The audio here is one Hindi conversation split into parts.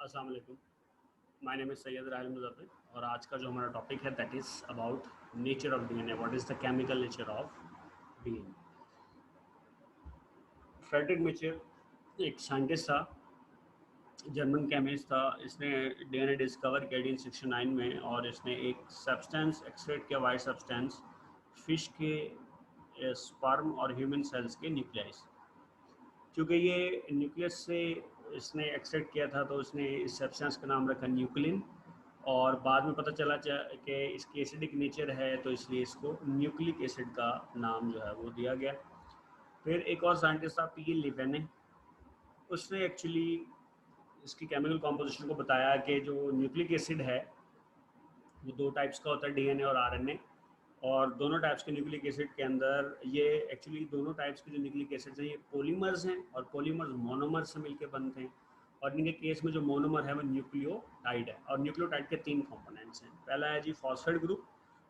अस्सलाम वालेकुम। My name is Syed Rahil Muzaffar और आज का जो हमारा टॉपिक है that is about nature of DNA. What is the chemical nature of DNA. Friedrich Miescher एक साइंटिस्ट था, जर्मन केमिस्ट था। इसने डीएनए डिस्कवर किया 1869 में और इसने एक सब्सटेंस एक्सट्रैक्ट किया, वाइट सब्सटेंस फिश के स्पर्म और ह्यूमन सेल्स के न्यूक्लियस। क्योंकि ये न्यूक्लियस से इसने एक्सट्रैक्ट किया था तो इसने इस सब्सटेंस का नाम रखा न्यूक्लिन। और बाद में पता चला कि इसकी एसिडिक नेचर है तो इसलिए इसको न्यूक्लिक एसिड का नाम जो है वो दिया गया। फिर एक और साइंटिस्ट था पी लिवेने। उसने एक्चुअली इसकी केमिकल कॉम्पोजिशन को बताया कि जो न्यूक्लिक एसिड है वो दो टाइप्स का होता है, डीएनए और आरएनए। और दोनों टाइप्स के न्यूक्लिक एसिड के अंदर ये एक्चुअली दोनों टाइप्स के जो न्यूक्लिक एसिड्स हैं ये पॉलीमर्स हैं और पॉलीमर्स मोनोमर से मिलकर बनते हैं। और इनके केस में जो मोनोमर है वो न्यूक्लियोटाइड है और न्यूक्लियोटाइड के तीन कंपोनेंट्स हैं। पहला है जी फॉस्फेट ग्रुप,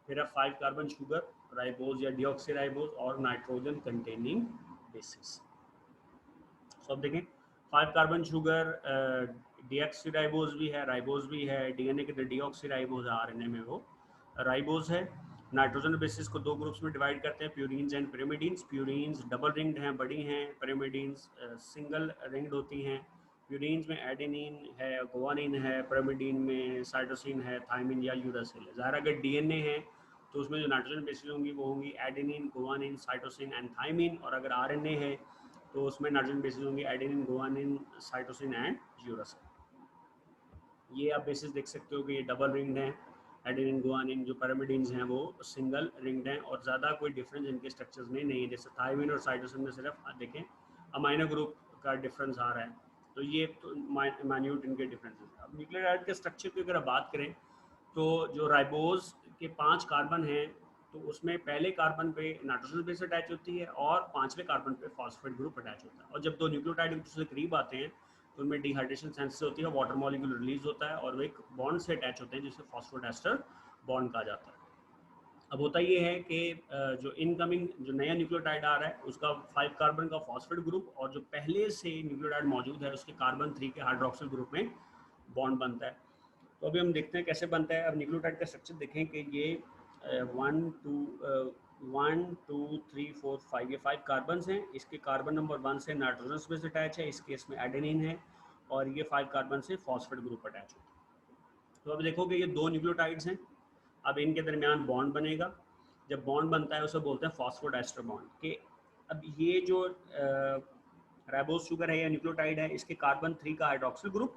फिर है 5 कार्बन शुगर, राइबोज या डिऑक्सीराइबोज और नाइट्रोजन कंटेनिंग बेसिस। सो अब देखें 5 कार्बन शुगर डीऑक्सीराइबोज भी है, राइबोज भी है। डीएनए के डीऑक्सीराइबोज है, आरएनए में वो राइबोज है। नाइट्रोजन बेसिस को दो ग्रुप्स में डिवाइड करते हैं, प्यूरीन्स एंड पिरिमिडीन्स। प्यूरीन्स डबल रिंग्ड हैं, बड़ी हैं। पिरिमिडीन्स सिंगल रिंग्ड होती हैं। प्यूरीन्स में एडेनिन है, गुआनिन है। पिरिमिडीन में साइटोसिन है, थायमिन या यूरासिल है। ज़ाहिर अगर डीएनए है तो उसमें जो नाइट्रोजन बेसिस होंगी वो होंगी adenine, guanine, cytosine and thymine. और अगर आरएनए है तो उसमें नाइट्रोजन बेसिस होंगे adenine, guanine, cytosine and uracil. ये आप बेसिस देख सकते हो कि ये डबल रिंग्ड हैं। एडेनिन, गुआनिन जो पिरिमिडीन्स हैं वो सिंगल रिंग्ड हैं और ज़्यादा कोई डिफरेंस इनके स्ट्रक्चर्स में नहीं है। जैसे थायमिन और साइटोसिन में सिर्फ देखें अमाइनो ग्रुप का डिफरेंस आ रहा है, तो ये तो माइन्यूट इनके डिफरेंसेस। अब न्यूक्लियोटाइड के स्ट्रक्चर की अगर बात करें तो जो राइबोज के 5 कार्बन हैं तो उसमें पहले कार्बन पे नाइट्रोजन बेस अटैच होती है और पांचवें कार्बन पे फॉस्फेट ग्रुप अटैच होता है। और जब दो न्यूक्लियोटाइड एक दूसरे के करीब आते हैं तो उनमें डिहाइड्रेशन सेंस होती है, वाटर मॉलिक्यूल रिलीज होता है और वो एक बॉन्ड से अटैच होते हैं जिसे फॉस्फोडाइस्टर बॉन्ड कहा जाता है। अब होता ये है कि जो इनकमिंग जो नया न्यूक्लियोटाइड आ रहा है उसका 5 कार्बन का फॉस्फेट ग्रुप और जो पहले से न्यूक्लियोटाइड मौजूद है उसके कार्बन 3 के हाइड्रोक्सिल ग्रुप में बॉन्ड बनता है। तो अभी हम देखते हैं कैसे बनता है। अब न्यूक्लियोटाइड का स्ट्रक्चर देखें कि ये 1 2 3 4 5 ये 5 कार्बन हैं। इसके कार्बन नंबर 1 से नाइट्रोजन बेस अटैच है, इस केस में एडेनिन है। और ये 5 कार्बन से फॉस्फेट ग्रुप अटैच होता है। तो अब देखोगे ये दो न्यूक्लियोटाइड्स हैं, अब इनके दरमियान बॉन्ड बनेगा। जब बॉन्ड बनता है उसे बोलते हैं फॉस्फोडाइस्टर बॉन्ड के। अब ये जो राइबोज शुगर है या न्यूक्लियोटाइड है इसके कार्बन 3 का हाइड्रोक्सिल ग्रुप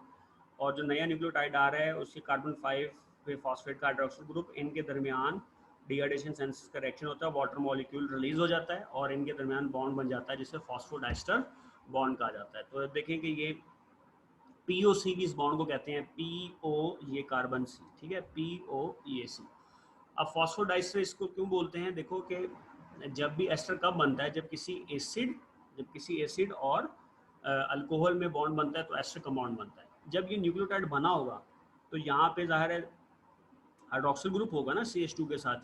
और जो नया न्यूक्लियोटाइड आ रहा है उसके कार्बन 5 पे फॉस्फेट का हाइड्रोक्सिल ग्रुप, इनके दरमियान डिहाइड्रेशन सेंस का रिएक्शन होता है, वाटर मॉलिक्यूल रिलीज हो जाता है और इनके दरमियान बॉन्ड बन जाता है जिसे फॉस्फोडाइस्टर बॉन्ड कहा जाता है। तो देखें कि ये POC भी इस बॉन्ड को कहते हैं, PO ये कार्बन सी, ठीक है, POEAC। अब फॉस्फोडाइस्टर इसको क्यों बोलते हैं, देखो कि जब भी एस्टर कब बनता है, जब किसी एसिड और अल्कोहल में बॉन्ड बनता है तो एस्टर कंपाउंड बनता है। जब ये न्यूक्लियोटाइड बना होगा तो यहाँ पे जाहिर है हाइड्रोक्सिल ग्रुप होगा ना CH2 के साथ।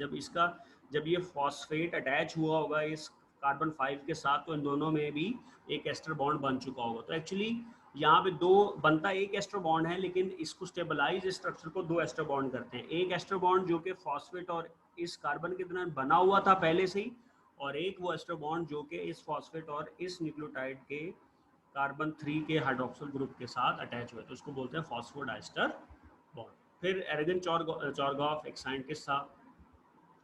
जब ये फॉस्फेट अटैच हुआ होगा इस कार्बन 5 के साथ तो इन दोनों में भी एक एस्टर बॉन्ड बन चुका होगा। तो एक्चुअली यहाँ पे दो बनता एक एस्टर बॉन्ड है, लेकिन इसको स्टेबलाइज स्ट्रक्चर को दो एस्टर बॉन्ड करते हैं। एक एस्टर बॉन्ड जो कि फॉस्फेट और इस कार्बन के दौरान बना हुआ था पहले से ही, और एक वो एस्टर बॉन्ड जो कि इस फॉस्फेट और इस न्यूक्लियोटाइड के कार्बन 3 के हाइड्रोक्सिल ग्रुप के साथ अटैच हुए, तो उसको बोलते हैं फॉस्फोडाइस्टर बॉन्ड। फिर एरगन चॉरगॉफ एक साइंटिस्ट था,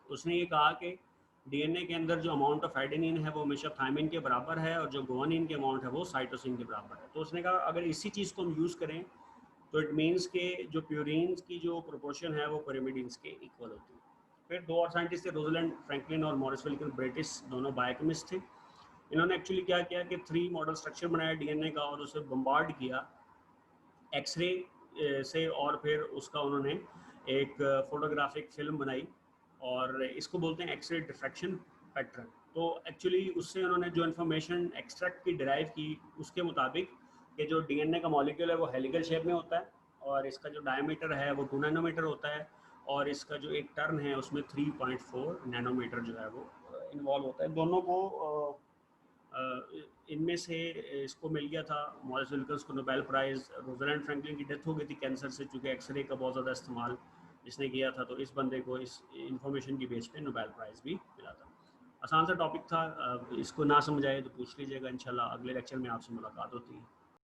उसने ये कहा कि डीएनए के अंदर जो अमाउंट ऑफ एडेनिन है वो हमेशा थायमिन के बराबर है और जो गुआनिन के अमाउंट है वो साइटोसिन के बराबर है। तो उसने कहा अगर इसी चीज़ को हम यूज़ करें तो इट मीन्स के जो प्यूरिन्स की जो प्रोपोर्शन है वो पिरिमिडिन्स के इक्वल होती है। फिर दो और साइंटिस्ट थे, रोजलैंड फ्रैंकलिन और मॉरिस विल्किन, ब्रिटिश, दोनों बायोकेमिस्ट थे। इन्होंने एक्चुअली क्या किया कि 3 मॉडल स्ट्रक्चर बनाया डीएनए का और उसे बम्बार्ड किया एक्सरे से, और फिर उसका उन्होंने एक फोटोग्राफिक फिल्म बनाई और इसको बोलते हैं एक्सरे डिफ्रैक्शन पैटर्न। तो एक्चुअली उससे उन्होंने जो इन्फॉर्मेशन एक्सट्रैक्ट की, डिराइव की, उसके मुताबिक कि जो डीएनए का मॉलिक्यूल है वो हेलिकल शेप में होता है और इसका जो डायमीटर है वो 2 नैनोमीटर होता है और इसका जो एक टर्न है उसमें 3.4 नैनोमीटर जो है वो इन्वॉल्व होता है। दोनों को इनमें से इसको मिल गया था मॉरिस विल्किंस को नोबेल प्राइज़। रोज़ालिंड फ्रैंकलिन की डेथ हो गई थी कैंसर से, चूँकि एक्सरे का बहुत ज़्यादा इस्तेमाल इसने किया था, तो इस बंदे को इस इंफॉर्मेशन की बेस पे नोबेल प्राइज़ भी मिला था। आसान सा टॉपिक था, इसको ना समझ आए तो पूछ लीजिएगा, इंशाल्लाह अगले लेक्चर में आपसे मुलाकात होती है।